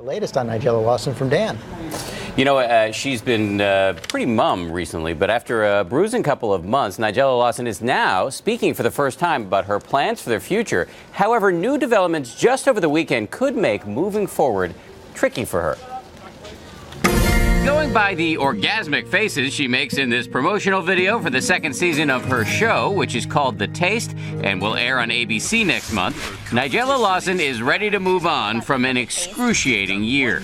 Latest on Nigella Lawson from Dan. You know, she's been pretty mum recently, but after a bruising couple of months, Nigella Lawson is now speaking for the first time about her plans for their future. However, new developments just over the weekend could make moving forward tricky for her. Going by the orgasmic faces she makes in this promotional video for the second season of her show, which is called The Taste and will air on ABC next month, Nigella Lawson is ready to move on from an excruciating year.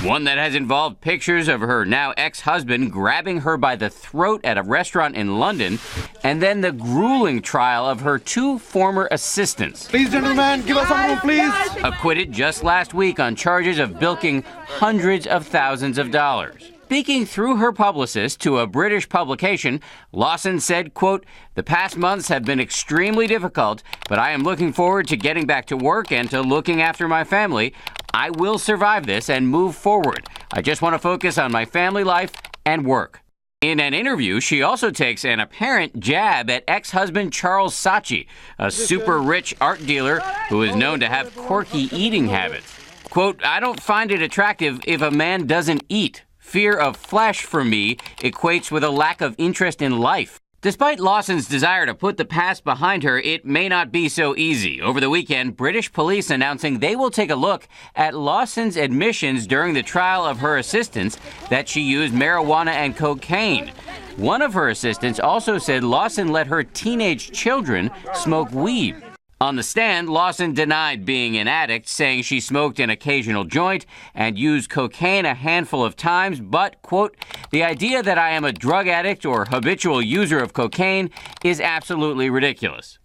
One that has involved pictures of her now ex-husband grabbing her by the throat at a restaurant in London, and then the grueling trial of her two former assistants. Please, gentlemen, give us some room, please. Acquitted just last week on charges of bilking hundreds of thousands of dollars. Speaking through her publicist to a British publication, Lawson said, quote, "The past months have been extremely difficult, but I am looking forward to getting back to work and to looking after my family. I will survive this and move forward. I just want to focus on my family life and work." In an interview, she also takes an apparent jab at ex-husband Charles Saatchi, a super-rich art dealer who is known to have quirky eating habits. Quote, "I don't find it attractive if a man doesn't eat. Fear of flesh for me equates with a lack of interest in life." Despite Lawson's desire to put the past behind her, it may not be so easy. Over the weekend, British police announcing they will take a look at Lawson's admissions during the trial of her assistants that she used marijuana and cocaine. One of her assistants also said Lawson let her teenage children smoke weed. On the stand, Lawson denied being an addict, saying she smoked an occasional joint and used cocaine a handful of times, but, quote, "The idea that I am a drug addict or habitual user of cocaine is absolutely ridiculous."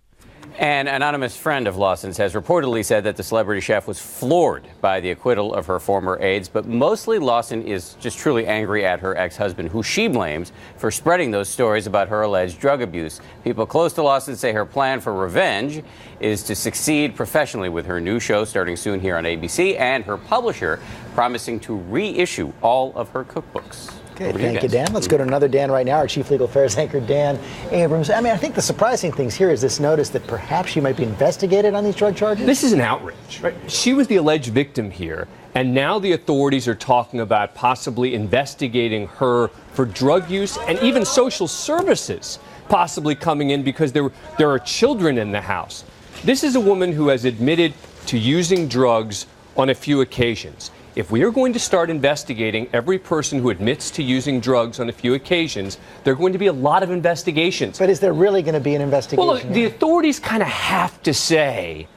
An anonymous friend of Lawson's has reportedly said that the celebrity chef was floored by the acquittal of her former aides, but mostly Lawson is just truly angry at her ex-husband, who she blames for spreading those stories about her alleged drug abuse. People close to Lawson say her plan for revenge is to succeed professionally with her new show starting soon here on ABC, and her publisher promising to reissue all of her cookbooks. Okay, thank you, Dan. Let's go to another Dan right now, our Chief Legal Affairs anchor, Dan Abrams. I think the surprising things here is this notice that perhaps she might be investigated on these drug charges. This is an outrage, right? She was the alleged victim here, and now the authorities are talking about possibly investigating her for drug use and even social services possibly coming in because there are children in the house. This is a woman who has admitted to using drugs on a few occasions. If we are going to start investigating every person who admits to using drugs on a few occasions, there are going to be a lot of investigations. But is there really going to be an investigation? Well, look, the authorities kind of have to say,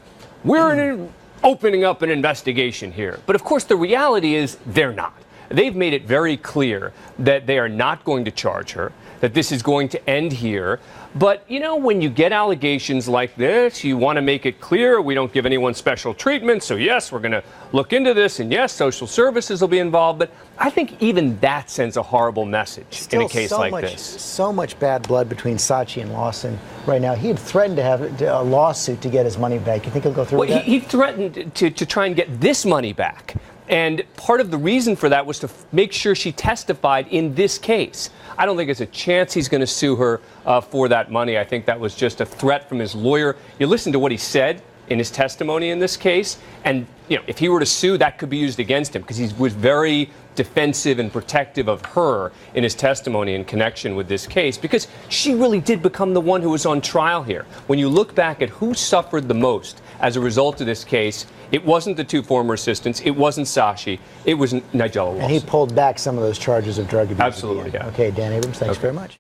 we're opening up an investigation here. But of course, the reality is they're not. They've made it very clear that they are not going to charge her, that this is going to end here. But, you know, when you get allegations like this, you want to make it clear we don't give anyone special treatment. So, yes, we're going to look into this. And, yes, social services will be involved. But I think even that sends a horrible message in a case like this. So much bad blood between Saatchi and Lawson right now. He had threatened to have a lawsuit to get his money back. You think he'll go through with that? He threatened to try and get this money back. And part of the reason for that was to make sure she testified in this case. I don't think there's a chance he's going to sue her for that money. I think that was just a threat from his lawyer. You listen to what he said in his testimony in this case, and you know, if he were to sue, that could be used against him because he was very defensive and protective of her in his testimony in connection with this case because she really did become the one who was on trial here. When you look back at who suffered the most as a result of this case, it wasn't the two former assistants, it wasn't Saatchi, it was Nigella Lawson. And he pulled back some of those charges of drug abuse. Absolutely, yeah. Okay, Dan Abrams, thanks very much.